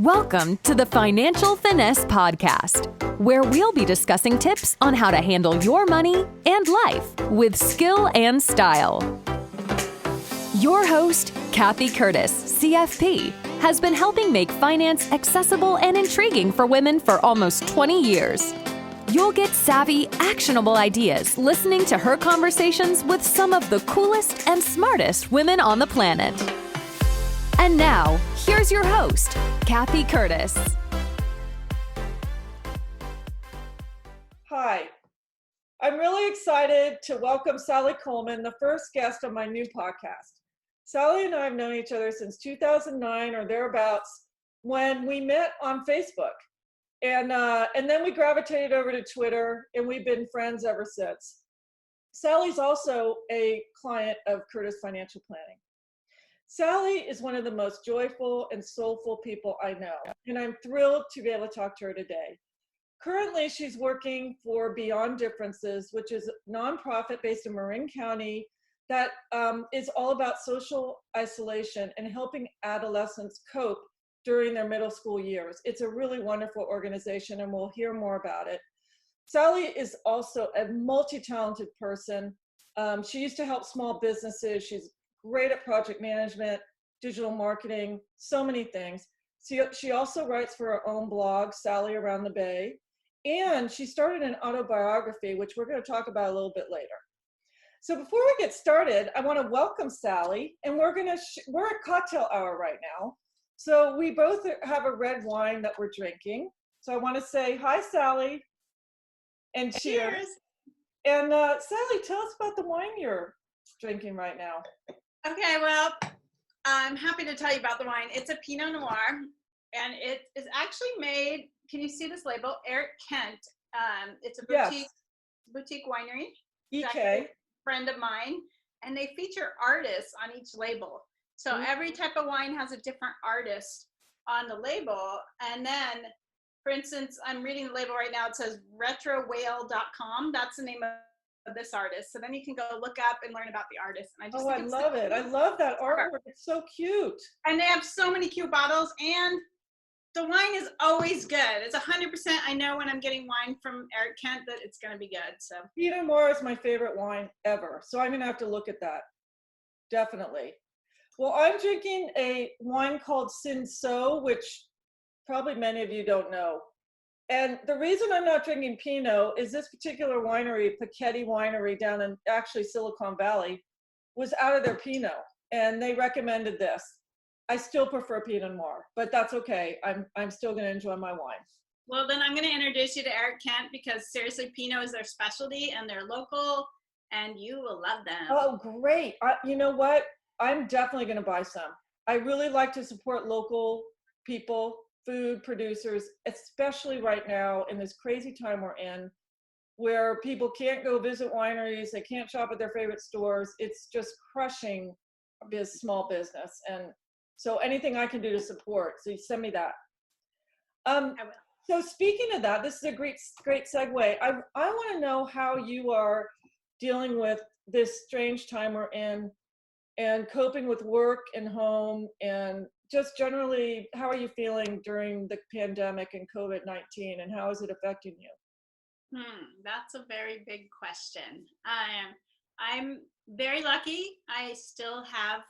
Welcome to the Financial Finesse Podcast, where we'll be discussing tips on how to handle your money and life with skill and style. Your host, Kathy Curtis, CFP, has been helping make finance accessible and intriguing for women for almost 20 years. You'll get savvy, actionable ideas listening to her conversations with some of the coolest and smartest women on the planet. And now, here's your host, Kathy Curtis. Hi, I'm really excited to welcome Sally Kuhlman, the first guest on my new podcast. Sally and I have known each other since 2009 or thereabouts when we met on Facebook. And then we gravitated over to Twitter, and we've been friends ever since. Sally's also a client of Curtis Financial Planning. Sally is one of the most joyful and soulful people I know, and I'm thrilled to be able to talk to her today. Currently, she's working for Beyond Differences, which is a nonprofit based in Marin County that is all about social isolation and helping adolescents cope during their middle school years. It's a really wonderful organization, and we'll hear more about it. Sally is also a multi-talented person. She used to help small businesses. She's great at project management, digital marketing, so many things. She also writes for her own blog, Sally Around the Bay, and she started an autobiography, which we're going to talk about a little bit later. So before we get started, I want to welcome Sally, and we're at cocktail hour right now. So we both have a red wine that we're drinking. So I want to say hi, Sally, and cheers. And Sally, tell us about the wine you're drinking right now. Okay, well, I'm happy to tell you about the wine. It's a Pinot Noir, and it is actually made, can you see this label? Eric Kent. It's a boutique winery. EK. Friend of mine, and they feature artists on each label. So every type of wine has a different artist on the label. And then, for instance, I'm reading the label right now. It says retrowhale.com. That's the name of this artist. So then you can go look up and learn about the artist. And I love it. I love that artwork. It's so cute. And they have so many cute bottles, and the wine is always good. It's 100%. I know when I'm getting wine from Eric Kent that it's going to be good. So Pinot Noir is my favorite wine ever. So I'm going to have to look at that. Definitely. Well, I'm drinking a wine called Cinsault, which probably many of you don't know. And the reason I'm not drinking Pinot is this particular winery, Paquetti Winery down in actually Silicon Valley, was out of their Pinot, and they recommended this. I still prefer Pinot Noir, but that's okay. I'm still going to enjoy my wine. Well, then I'm going to introduce you to Eric Kent, because seriously, Pinot is their specialty, and they're local, and you will love them. Oh, great. You know what? I'm definitely going to buy some. I really like to support local people, food producers, especially right now in this crazy time we're in, where people can't go visit wineries, they can't shop at their favorite stores. It's just crushing this small business. And so anything I can do to support, so you send me that. I will. So speaking of that, this is a great segue. I want to know how you are dealing with this strange time we're in and coping with work and home, and just generally, how are you feeling during the pandemic and COVID-19, and how is it affecting you? That's a very big question. I'm very lucky. I still have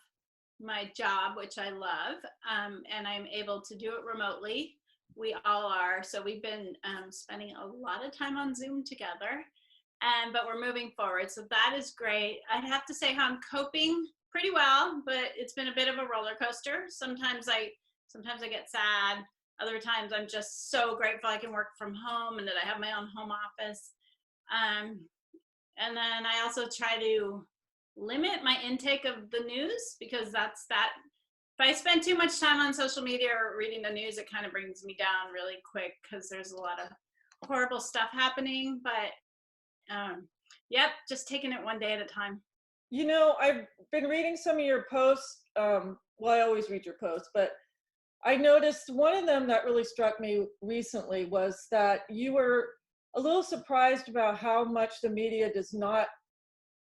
my job, which I love, and I'm able to do it remotely. We all are. So we've been spending a lot of time on Zoom together, but we're moving forward. So that is great. I'd have to say how I'm coping pretty well, but it's been a bit of a roller coaster. Sometimes I get sad. Other times I'm just so grateful I can work from home and that I have my own home office. And then I also try to limit my intake of the news, because that's that. If I spend too much time on social media or reading the news, it kind of brings me down really quick, because there's a lot of horrible stuff happening. But just taking it one day at a time. You know, I've been reading some of your posts. Well, I always read your posts, but I noticed one of them that really struck me recently was that you were a little surprised about how much the media does not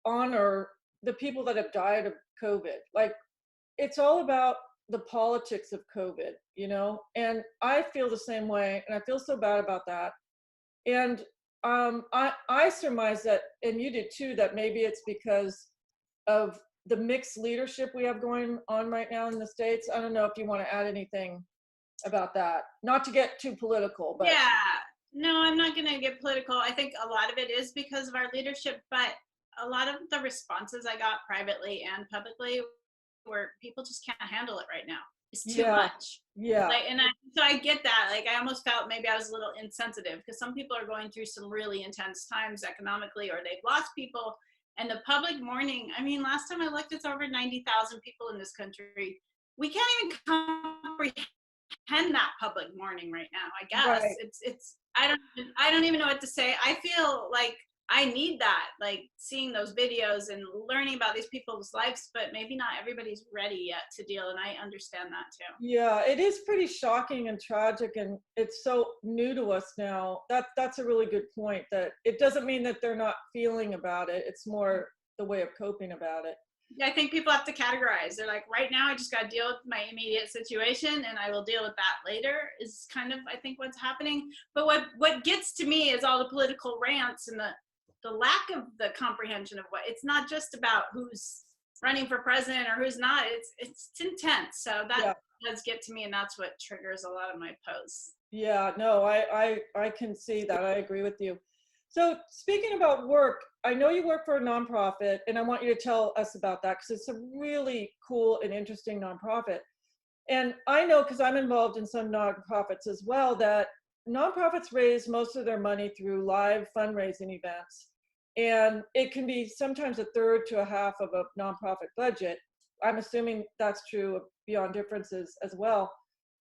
honor the people that have died of COVID. Like, it's all about the politics of COVID, and I feel the same way, and I feel so bad about that. And I surmise that, and you did too, that maybe it's because of the mixed leadership we have going on right now in the States. I don't know if you want to add anything about that, not to get too political, but yeah, no, I'm not going to get political. I think a lot of it is because of our leadership, but a lot of the responses I got privately and publicly were people just can't handle it right now. It's too much. Yeah. Like, so I get that. Like, I almost felt maybe I was a little insensitive because some people are going through some really intense times economically, or they've lost people. And the public mourning, I mean, last time I looked, it's over 90,000 people in this country. We can't even comprehend that public mourning right now. I guess Right. it's I don't even know what to say. I feel like I need that, like seeing those videos and learning about these people's lives, but maybe not everybody's ready yet to deal. And I understand that too. Yeah, it is pretty shocking and tragic, and it's so new to us now. That's a really good point, that it doesn't mean that they're not feeling about it. It's more the way of coping about it. I think people have to categorize. They're like, right now I just got to deal with my immediate situation and I will deal with that later, is kind of, I think, what's happening. But what gets to me is all the political rants and the lack of the comprehension of what, it's not just about who's running for president or who's not. It's intense. So that does get to me, and that's what triggers a lot of my posts. Yeah, no, I can see that. I agree with you. So speaking about work, I know you work for a nonprofit, and I want you to tell us about that, because it's a really cool and interesting nonprofit. And I know, because I'm involved in some nonprofits as well, that nonprofits raise most of their money through live fundraising events. And it can be sometimes a third to a half of a nonprofit budget. I'm assuming that's true of Beyond Differences as well.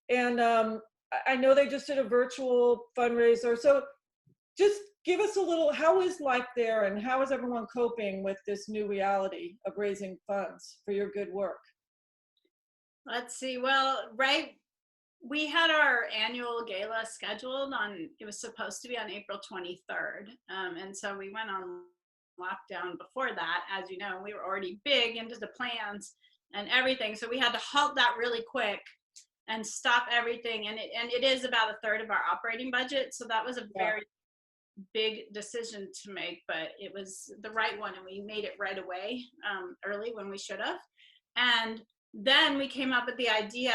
And I know they just did a virtual fundraiser. So just give us a little, how is life there, and how is everyone coping with this new reality of raising funds for your good work? Let's see. Well, we had our annual gala scheduled on, it was supposed to be on April 23rd. And so we went on lockdown before that. As you know, we were already big into the plans and everything. So we had to halt that really quick and stop everything. And it is about a third of our operating budget. So that was a very big decision to make, but it was the right one. And we made it right away, early, when we should have. And then we came up with the idea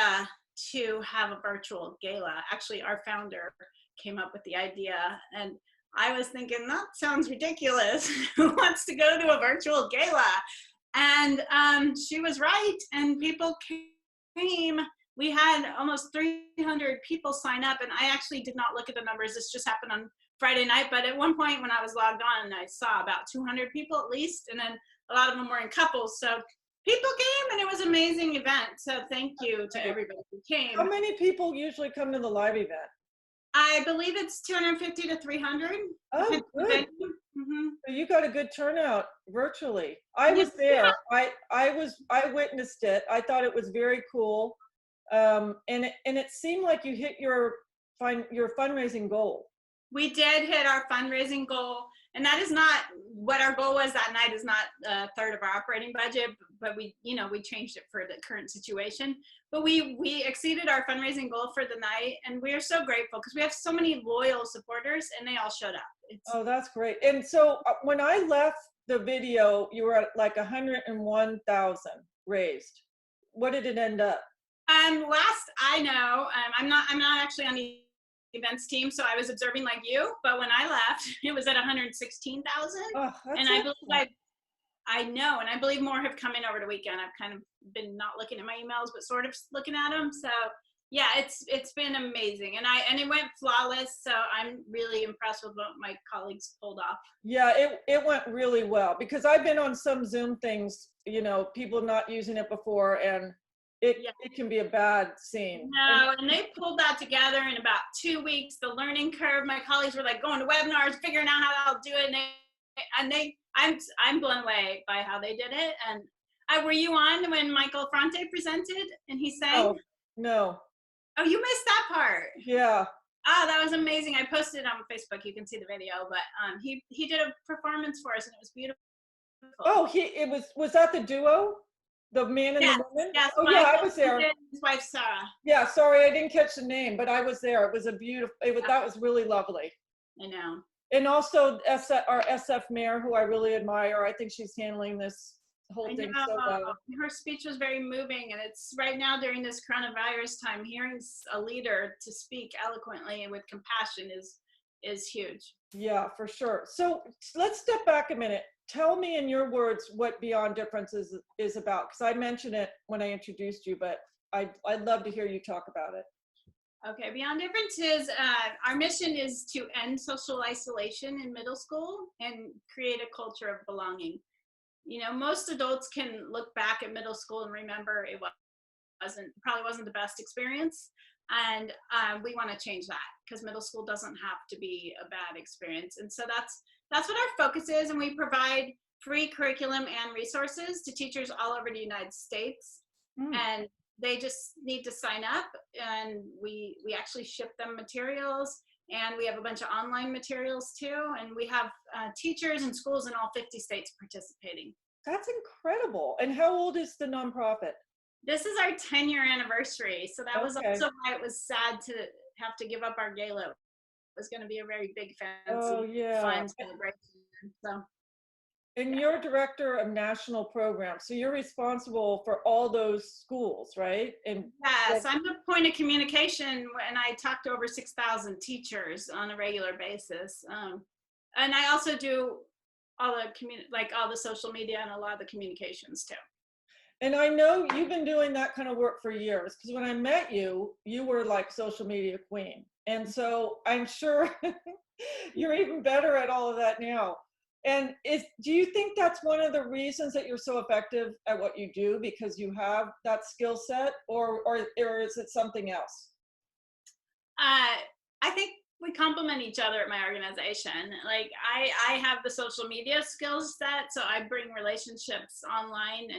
to have a virtual gala. Actually, our founder came up with the idea, and I was thinking, that sounds ridiculous. Who wants to go to a virtual gala? And she was right, and people came. We had almost 300 people sign up, and I actually did not look at the numbers. This just happened on Friday night, but at one point when I was logged on, I saw about 200 people at least, and then a lot of them were in couples. So people came, and it was an amazing event. So thank you to everybody who came. How many people usually come to the live event? I believe it's 250 to 300. Oh, good. Mm-hmm. So you got a good turnout virtually. I was there. I witnessed it. I thought it was very cool. And it seemed like you hit your fundraising goal. We did hit our fundraising goal, and that is not what our goal was that night. Is not a third of our operating budget, but we changed it for the current situation. But we exceeded our fundraising goal for the night, and we are so grateful because we have so many loyal supporters, and they all showed up. Oh, that's great. And so when I left the video, you were at like 101,000 raised. What did it end up? Last I know, I'm not actually on the events team, so I was observing like you, but when I left, it was at 116,000. Oh, and I believe I know, and I believe more have come in over the weekend. I've kind of been not looking at my emails, but sort of looking at them. So yeah, it's been amazing, and it went flawless. So I'm really impressed with what my colleagues pulled off. Yeah, it went really well, because I've been on some Zoom things, people not using it before, and it can be a bad scene. No, and they pulled that together in about 2 weeks. The learning curve, my colleagues were like going to webinars, figuring out how they'll do it, I'm blown away by how they did it. And were you on when Michael Fronte presented and he sang? Oh, no. Oh, you missed that part. Yeah. Oh, that was amazing. I posted it on Facebook. You can see the video, but he did a performance for us, and it was beautiful. Oh, was that the duo? The man and Yes, the woman? yes, Oh, yeah, I Michael was there. and his wife Sarah. Yeah, sorry, I didn't catch the name, but I was there. It was a beautiful, that was really lovely. I know. And also our SF mayor, who I really admire. I think she's handling this whole I thing know. so well. Her speech was very moving, and it's right now during this coronavirus time, hearing a leader to speak eloquently and with compassion is huge. Yeah, for sure. So let's step back a minute. Tell me in your words what Beyond Difference is about, because I mentioned it when I introduced you, but I'd love to hear you talk about it. Okay, Beyond Difference is, our mission is to end social isolation in middle school and create a culture of belonging. You know, most adults can look back at middle school and remember it probably wasn't the best experience. And we want to change that, because middle school doesn't have to be a bad experience. And so that's what our focus is. And we provide free curriculum and resources to teachers all over the United States. And they just need to sign up, and we actually ship them materials, and we have a bunch of online materials too. And we have teachers and schools in all 50 states participating. That's incredible. And how old is the nonprofit? This is our 10-year anniversary. So that was Okay. also why it was sad to have to give up our gala. It was going to be a very big, fancy, fun celebration. So. And you're director of national programs, so you're responsible for all those schools, right? And yes, I'm the point of communication, and I talk to over 6,000 teachers on a regular basis. And I also do all the all the social media and a lot of the communications too. And I know you've been doing that kind of work for years, because when I met you, you were like social media queen. And so I'm sure you're even better at all of that now. And do you think that's one of the reasons that you're so effective at what you do, because you have that skill set, or is it something else? I think we complement each other at my organization. Like I have the social media skills set, so I bring relationships online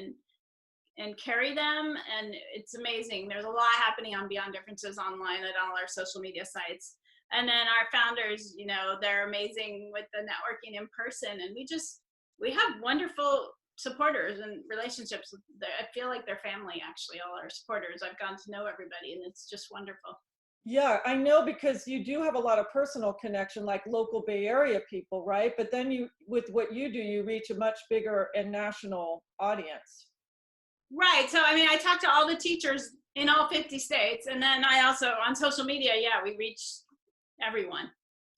and carry them, and it's amazing. There's a lot happening on Beyond Differences online at all our social media sites. And then our founders, you know, they're amazing with the networking in person, and we have wonderful supporters and relationships. I feel like they're family, actually, all our supporters. I've gotten to know everybody, and it's just wonderful. Yeah, I know, because you do have a lot of personal connection, like local Bay Area people, right? But then with what you do, you reach a much bigger and national audience. Right. So, I mean, I talk to all the teachers in all 50 states. And then I also, on social media, we reach everyone.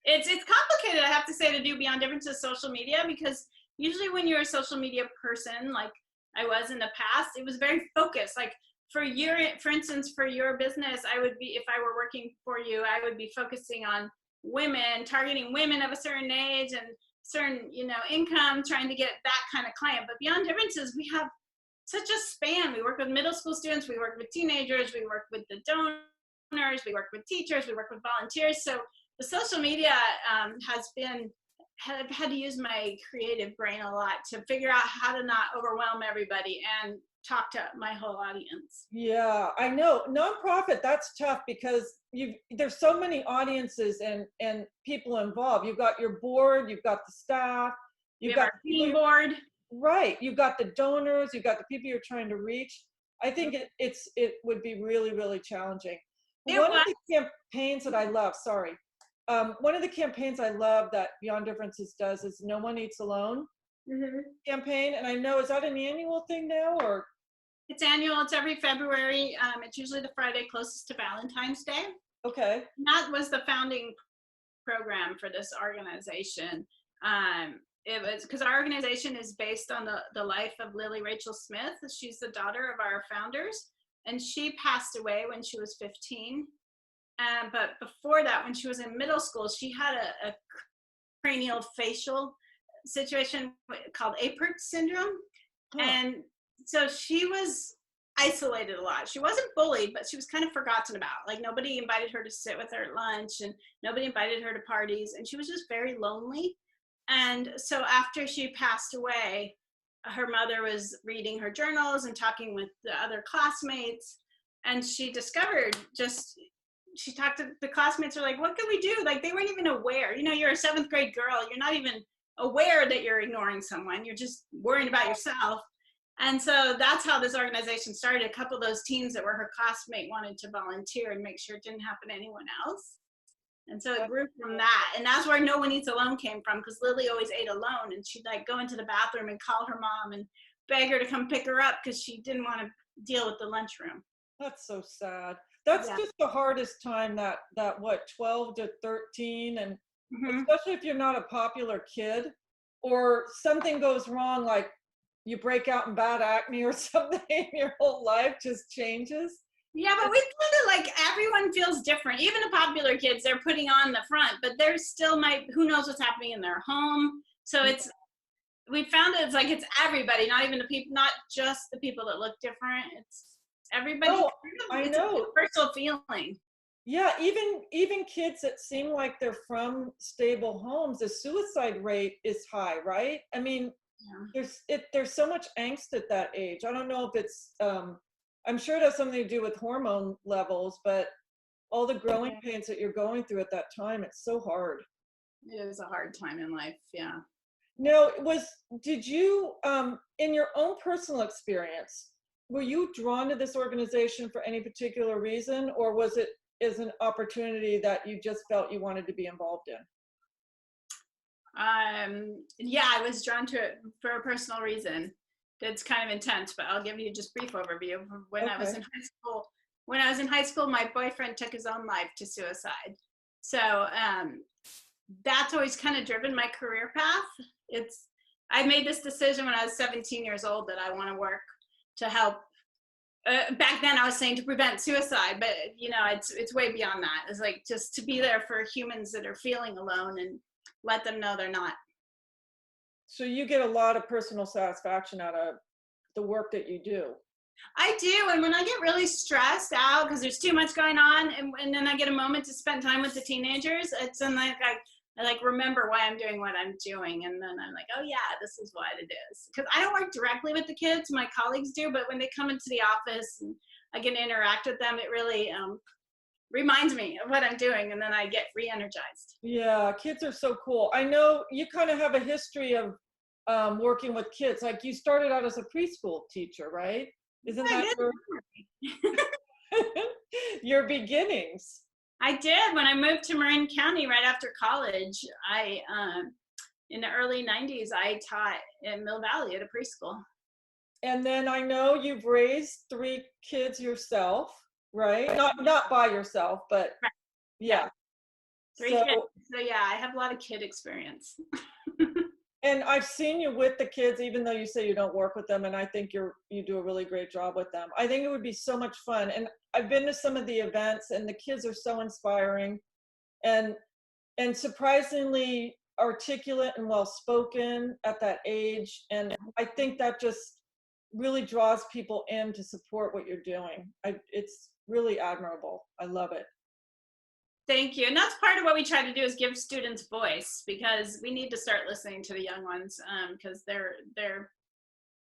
It's complicated, I have to say, to do Beyond Differences social media, because usually when you're a social media person, like I was in the past, it was very focused. Like for instance, for your business, I would be, if I were working for you, I would be focusing on women, targeting women of a certain age and certain, you know, income, trying to get that kind of client. But Beyond Differences, we have such a span. We work with middle school students, we work with teenagers, we work with the donors, we work with teachers, we work with volunteers. So the social media have had to use my creative brain a lot to figure out how to not overwhelm everybody and talk to my whole audience. Yeah, I know. Nonprofit, that's tough, because there's so many audiences and people involved. You've got your board, you've got the staff, you've got our team board. Right. You've got the donors, you've got the people you're trying to reach. I think it would be really, really challenging. One of the campaigns that I love, one of the campaigns I love that Beyond Differences does is No One Eats Alone campaign. And I know, is that an annual thing now, or? It's annual. It's every February. It's usually the Friday closest to Valentine's Day. Okay. And that was the founding program for this organization. It was because our organization is based on the life of Lily Rachel Smith. She's the daughter of our founders, and she passed away when she was 15. But before that, when she was in middle school, she had a cranial facial situation called Apert syndrome. And so she was isolated a lot. She wasn't bullied, but she was kind of forgotten about. Like nobody invited her to sit with her at lunch, and nobody invited her to parties, and she was just very lonely. And so after she passed away, her mother was reading her journals and talking with the other classmates, and she discovered she talked to the classmates, are like, what can we do? Like they weren't even aware. You know, you're a 7th grade girl. You're not even aware that you're ignoring someone. You're just worrying about yourself. And so that's how this organization started. A couple of those teens that were her classmate wanted to volunteer and make sure it didn't happen to anyone else. And so it grew from that. And that's where No One Eats Alone came from, because Lily always ate alone, and she'd like go into the bathroom and call her mom and beg her to come pick her up because she didn't want to deal with the lunchroom. That's so sad. That's Yeah. just the hardest time, that what, 12 to 13, and Mhm. especially if you're not a popular kid or something goes wrong, like you break out in bad acne or something, your whole life just changes. Yeah, but we kind of like, everyone feels different. Even the popular kids, they're putting on the front, but there's still who knows what's happening in their home. So we found it's like, it's everybody, not even the people, not just the people that look different. It's everybody. Oh, I It's a know. universal feeling. Yeah, even kids that seem like they're from stable homes, the suicide rate is high, right? I mean, Yeah. there's so much angst at that age. I don't know if it's I'm sure it has something to do with hormone levels, but all the growing pains that you're going through at that time, it's so hard. It is a hard time in life. Yeah. Now, did you, in your own personal experience, were you drawn to this organization for any particular reason, or was it as an opportunity that you just felt you wanted to be involved in? Yeah, I was drawn to it for a personal reason. That's kind of intense, but I'll give you just brief overview. When I was in high school, my boyfriend took his own life to suicide. So that's always kind of driven my career path. I made this decision when I was 17 years old that I want to work to help. Back then I was saying to prevent suicide, but it's way beyond that. It's like just to be there for humans that are feeling alone and let them know they're not. So you get a lot of personal satisfaction out of the work that you do. I do, and when I get really stressed out because there's too much going on, and then I get a moment to spend time with the teenagers, it's like I like remember why I'm doing what I'm doing, and then I'm like, oh yeah, this is what it is. Because I don't work directly with the kids, my colleagues do, but when they come into the office and I get to interact with them, it really reminds me of what I'm doing, and then I get re-energized. Yeah, kids are so cool. I know you kind of have a history of working with kids. Like you started out as a preschool teacher, right? Isn't that your beginnings? I did. When I moved to Marin County right after college, in the early 90s, I taught in Mill Valley at a preschool. And then I know you've raised 3 kids yourself, right? Not by yourself, but yeah. 3 kids. So yeah, I have a lot of kid experience. And I've seen you with the kids, even though you say you don't work with them, and I think you do a really great job with them. I think it would be so much fun. And I've been to some of the events, and the kids are so inspiring and surprisingly articulate and well-spoken at that age. And I think that just really draws people in to support what you're doing. It's really admirable. I love it. Thank you. And that's part of what we try to do is give students voice, because we need to start listening to the young ones, because they're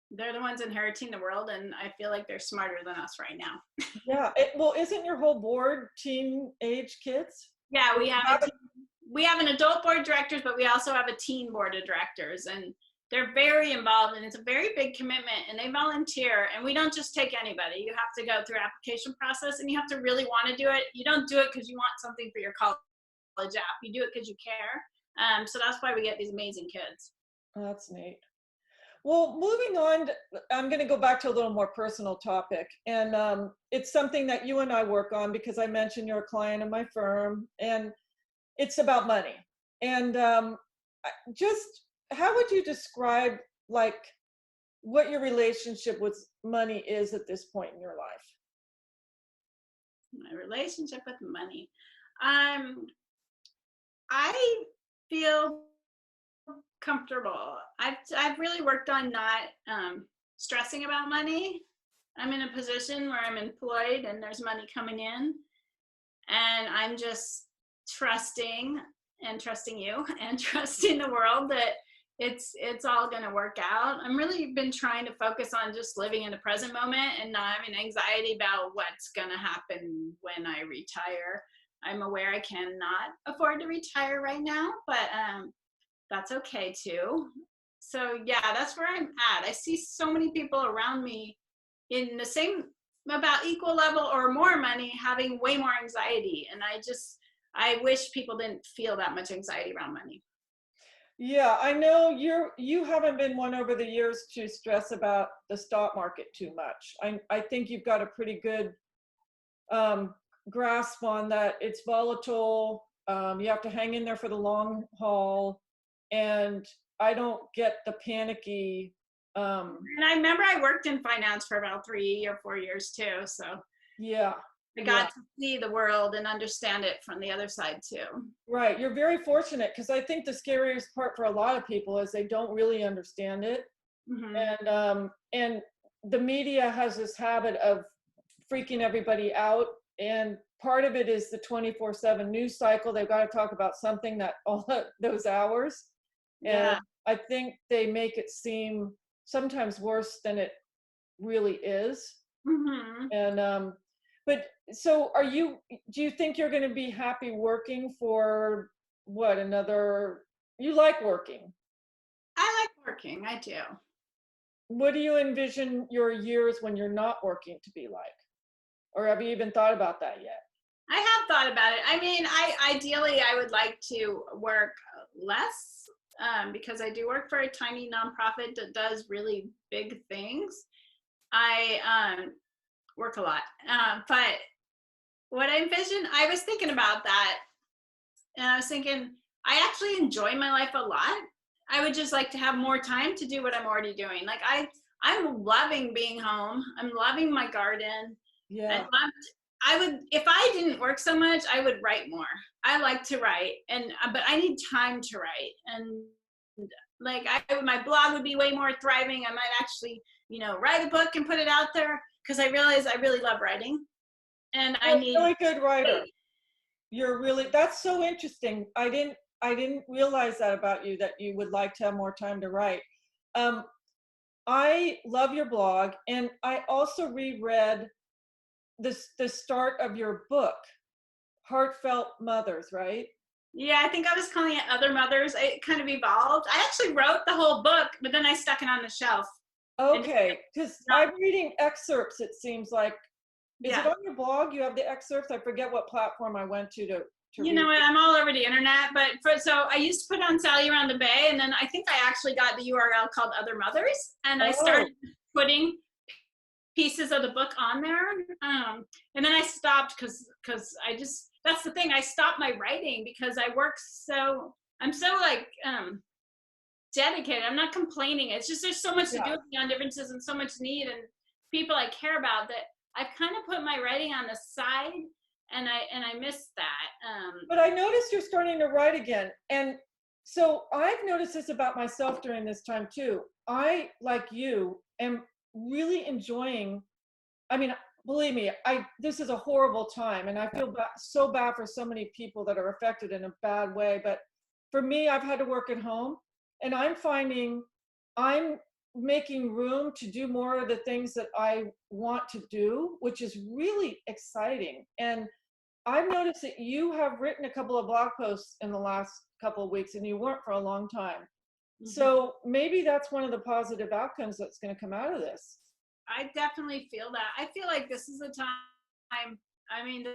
the ones inheriting the world, and I feel like they're smarter than us right now. Yeah. Well, isn't your whole board teen-age kids? Yeah, we have an adult board of directors, but we also have a teen board of directors, and they're very involved, and it's a very big commitment, and they volunteer, and we don't just take anybody. You have to go through application process, and you have to really want to do it. You don't do it because you want something for your college app. You do it because you care. So that's why we get these amazing kids. Oh, that's neat. Well, moving on, I'm going to go back to a little more personal topic. And it's something that you and I work on because I mentioned you're a client of my firm, and it's about money. And just how would you describe like what your relationship with money is at this point in your life? My relationship with money. I feel comfortable. I've really worked on not stressing about money. I'm in a position where I'm employed and there's money coming in, and I'm just trusting you and trusting the world that it's all going to work out. I'm really been trying to focus on just living in the present moment and not having anxiety about what's going to happen when I retire. I'm aware I cannot afford to retire right now, but that's okay too. So yeah, that's where I'm at. I see so many people around me in the same, about equal level or more money, having way more anxiety. And I wish people didn't feel that much anxiety around money. Yeah, I know you haven't been one over the years to stress about the stock market too much. I think you've got a pretty good grasp on that. It's volatile. You have to hang in there for the long haul, and I don't get the panicky. And I remember I worked in finance for about 3 or 4 years too. So Yeah, I yeah, got to see the world and understand it from the other side too. right. You're very fortunate, because I think the scariest part for a lot of people is they don't really understand it, Hmm. and the media has this habit of freaking everybody out, and part of it is the 24/7 news cycle. They've got to talk about something that all those hours, and Yeah. I think they make it seem sometimes worse than it really is. Hmm. And but so do you think you're going to be happy working for what, another, you like working? I like working. I do. What do you envision your years when you're not working to be like? Or have you even thought about that yet? I have thought about it. I mean, ideally I would like to work less, because I do work for a tiny nonprofit that does really big things. I work a lot, but what I envisioned, I was thinking about that, and I was thinking I actually enjoy my life a lot. I would just like to have more time to do what I'm already doing. Like I'm loving being home. I'm loving my garden. I Yeah. loved, I would, if I didn't work so much, I would write more. I like to write, and but I need time to write. And like my blog would be way more thriving. I might actually, write a book and put it out there, because I realize I really love writing, and I You're a need really good writer. space. That's so interesting. I didn't realize that about you, that you would like to have more time to write. Um, I love your blog, and I also reread the start of your book, Heartfelt Mothers, right? Yeah, I think I was calling it Other Mothers. It kind of evolved. I actually wrote the whole book, but then I stuck it on the shelf. And Okay, because not, I'm reading excerpts, it seems like. Is it yeah. on your blog? You have the excerpts? I forget what platform I went to You know read. what? I'm all over the internet, but so I used to put on Sally Around the Bay, and then I think I actually got the URL called Other Mothers, and I Oh, started putting pieces of the book on there. And then I stopped because that's the thing. I stopped my writing because I'm so like dedicated. I'm not complaining. It's just there's so much to do yeah. with Beyond Differences and so much need and people I care about that I've kind of put my writing on the side, and I miss that. But I noticed you're starting to write again. And so I've noticed this about myself during this time too. I, like you, am really enjoying, I mean, believe me, this is a horrible time, and I feel so bad for so many people that are affected in a bad way. But for me, I've had to work at home, and I'm finding I'm making room to do more of the things that I want to do, which is really exciting. And I've noticed that you have written a couple of blog posts in the last couple of weeks, and you weren't for a long time. Mhm. So maybe that's one of the positive outcomes that's going to come out of this. I definitely feel that. I feel like this is the time. I mean,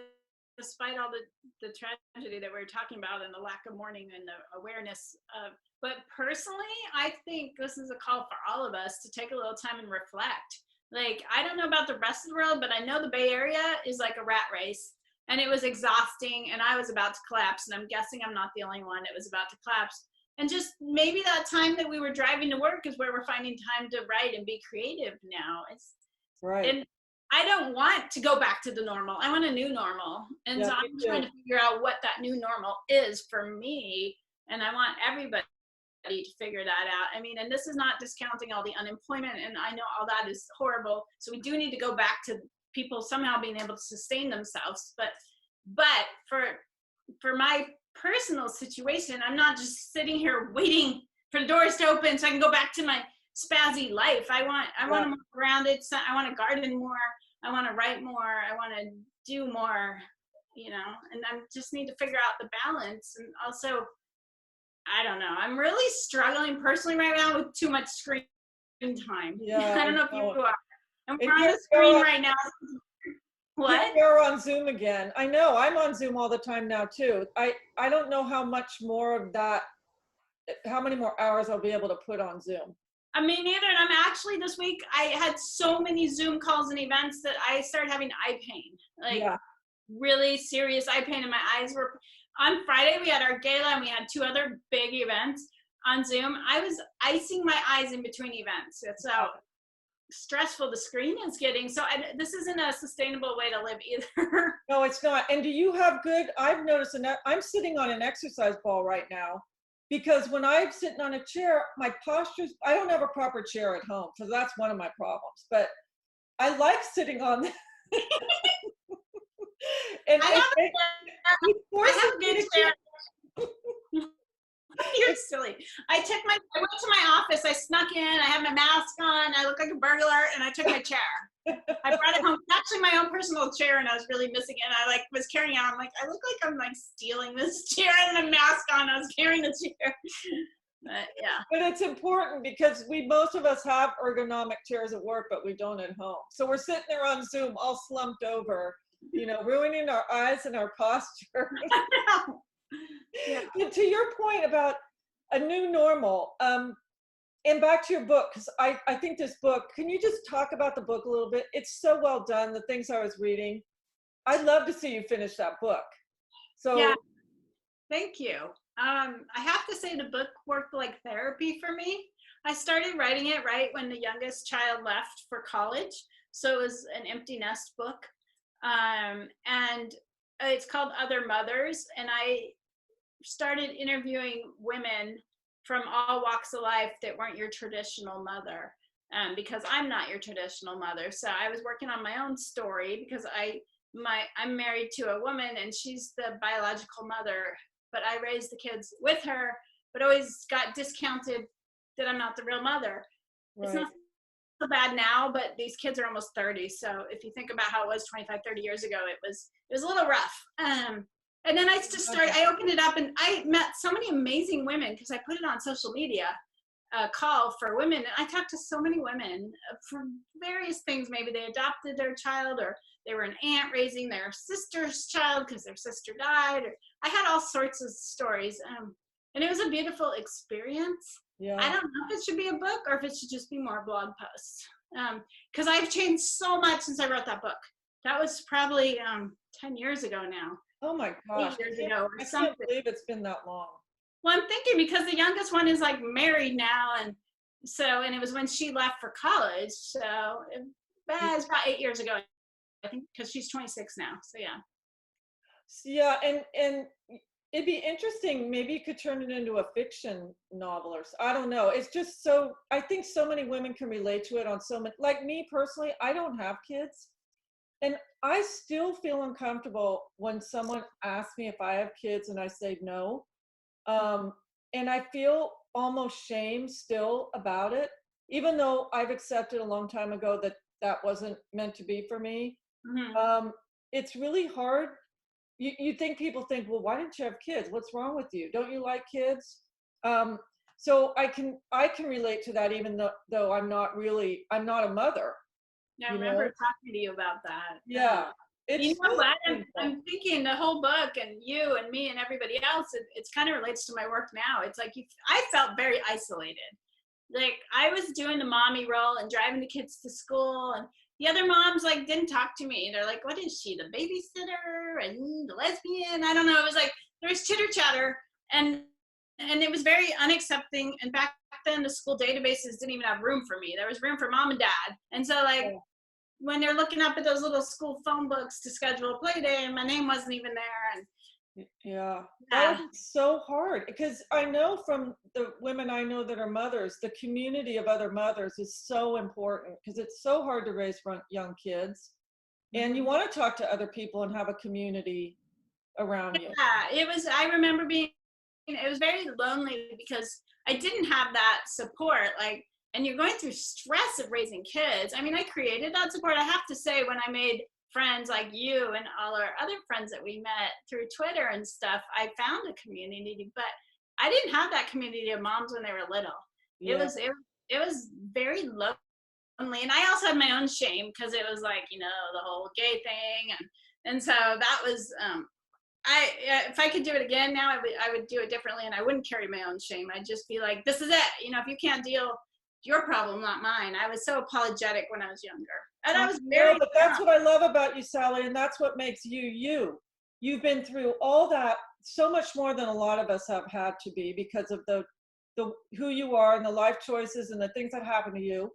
despite all the tragedy that we are talking about and the lack of mourning and the awareness of, but personally, I think this is a call for all of us to take a little time and reflect. Like, I don't know about the rest of the world, but I know the Bay Area is like a rat race, and it was exhausting, and I was about to collapse, and I'm guessing I'm not the only one. It was about to collapse. And just maybe that time that we were driving to work is where we're finding time to write and be creative now. Right. And I don't want to go back to the normal. I want a new normal. And Yeah, so me I'm trying too. to figure out what that new normal is for me. And I want everybody to figure that out. I mean, and this is not discounting all the unemployment, and I know all that is horrible. So we do need to go back to people somehow being able to sustain themselves. But for my personal situation, I'm not just sitting here waiting for the doors to open so I can go back to my spazzy life. I want Yeah. to move around it. So I want to garden more. I want to write more. I want to do more, and I just need to figure out the balance. And also, I don't know. I'm really struggling personally right now with too much screen time. Yeah, I don't know if you are. And we're And on here the we screen are, right now. What? we're on Zoom again. I know, I'm on Zoom all the time now too. I don't know how much more of that, how many more hours I'll be able to put on Zoom. I mean, neither. And I'm actually this week, I had so many Zoom calls and events that I started having eye pain, like Yeah. really serious eye pain, and my eyes were. On Friday, we had our gala and we had 2 other big events on Zoom. I was icing my eyes in between events. That's how stressful the screen is getting. So this isn't a sustainable way to live either. No, it's not. And do you have good, I've noticed, I'm sitting on an exercise ball right now because when I'm sitting on a chair, my posture's, I don't have a proper chair at home. So that's one of my problems. But I like sitting on and I have a good chair. You're silly. I went to my office, I snuck in, I had my mask on, I looked like a burglar, and I took my chair. I brought it home. It's actually my own personal chair, and I was really missing it. And I was carrying it out. I'm like, I look like I'm stealing this chair and a mask on. I was carrying the chair. But yeah. But it's important because most of us have ergonomic chairs at work, but we don't at home. So we're sitting there on Zoom all slumped over, ruining our eyes and our posture. Yeah. But to your point about a new normal, and back to your book, because I think this book, can you just talk about the book a little bit? It's so well done, the things I was reading. I'd love to see you finish that book. So yeah, thank you. I have to say the book worked like therapy for me. I started writing it right when the youngest child left for college. So it was an empty nest book. And it's called Other Mothers. And I started interviewing women from all walks of life that weren't your traditional mother, because I'm not your traditional mother. So I was working on my own story because I'm married to a woman and she's the biological mother, but I raised the kids with her, but always got discounted that I'm not the real mother. Right. It's not so bad now, but these kids are almost 30. So if you think about how it was 25, 30 years ago, it was a little rough. And then I just I opened it up and I met so many amazing women because I put it on social media, a call for women. And I talked to so many women for various things. Maybe they adopted their child or they were an aunt raising their sister's child because their sister died. Or I had all sorts of stories. And it was a beautiful experience. Yeah. I don't know if it should be a book or if it should just be more blog posts. Because I've changed so much since I wrote that book. That was probably 10 years ago now. Oh my gosh. 8 years ago or I something. can't believe it's been that long. Well, I'm thinking because the youngest one is married now. And it was when she left for college. So it's about 8 years ago, I think, because she's 26 now. So yeah. Yeah. And it'd be interesting. Maybe you could turn it into a fiction novel or I don't know. It's just I think so many women can relate to it on so many, like me personally, I don't have kids. And I still feel uncomfortable when someone asks me if I have kids and I say no. And I feel almost shame still about it, even though I've accepted a long time ago that wasn't meant to be for me. Mm-hmm. It's really hard. You think people think, well, why didn't you have kids? What's wrong with you? Don't you like kids? So I can relate to that, even though I'm not a mother. Yeah, I remember talking to you about that. Yeah. You know what? I'm thinking the whole book and you and me and everybody else, it's kind of relates to my work now. It's like I felt very isolated. Like I was doing the mommy role and driving the kids to school and the other moms didn't talk to me. They're like, what is she, the babysitter and the lesbian? I don't know. It was like, there was chitter chatter and it was very unaccepting. And back then the school databases didn't even have room for me. There was room for mom and dad. And so when they're looking up at those little school phone books to schedule a play day and my name wasn't even there. And yeah, that was so hard because I know from the women I know that are mothers, the community of other mothers is so important because it's so hard to raise young kids. And you want to talk to other people and have a community around you. Yeah, I remember it was very lonely because I didn't have that support. And you're going through stress of raising kids. I mean, I created that support. I have to say, when I made friends like you and all our other friends that we met through Twitter and stuff, I found a community, but I didn't have that community of moms when they were little. Yeah. It was very lonely, and I also had my own shame because it was like, you know, the whole gay thing, and so that was if I could do it again now, I would do it differently, and I wouldn't carry my own shame. I'd just be like, this is it. You know, if you can't deal, your problem, not mine. I was so apologetic when I was younger, and I was very. But that's what I love about you, Sally, and that's what makes you you. You've been through all that, so much more than a lot of us have had to be, because of the who you are and the life choices and the things that happen to you.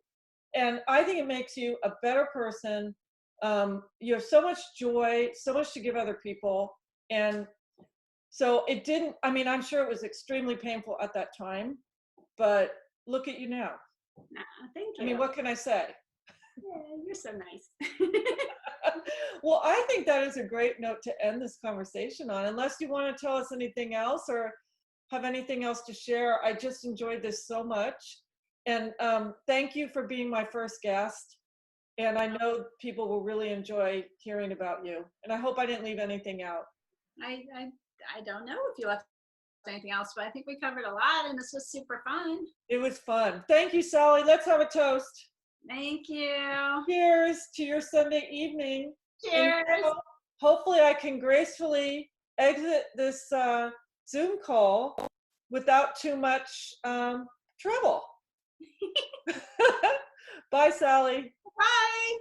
And I think it makes you a better person. You have so much joy, so much to give other people. And so it didn't, I mean, I'm sure it was extremely painful at that time, but look at you now. Thank you. I mean, what can I say? Yeah, you're so nice. Well, I think that is a great note to end this conversation on, unless you want to tell us anything else or have anything else to share. I just enjoyed this so much. And thank you for being my first guest. And I know people will really enjoy hearing about you. And I hope I didn't leave anything out. I don't know if you left anything else, but I think we covered a lot, and this was super fun. It was fun. Thank you, Sally. Let's have a toast. Thank you. Cheers to your Sunday evening. Cheers. And now, hopefully I can gracefully exit this Zoom call without too much trouble. Bye, Sally. Bye.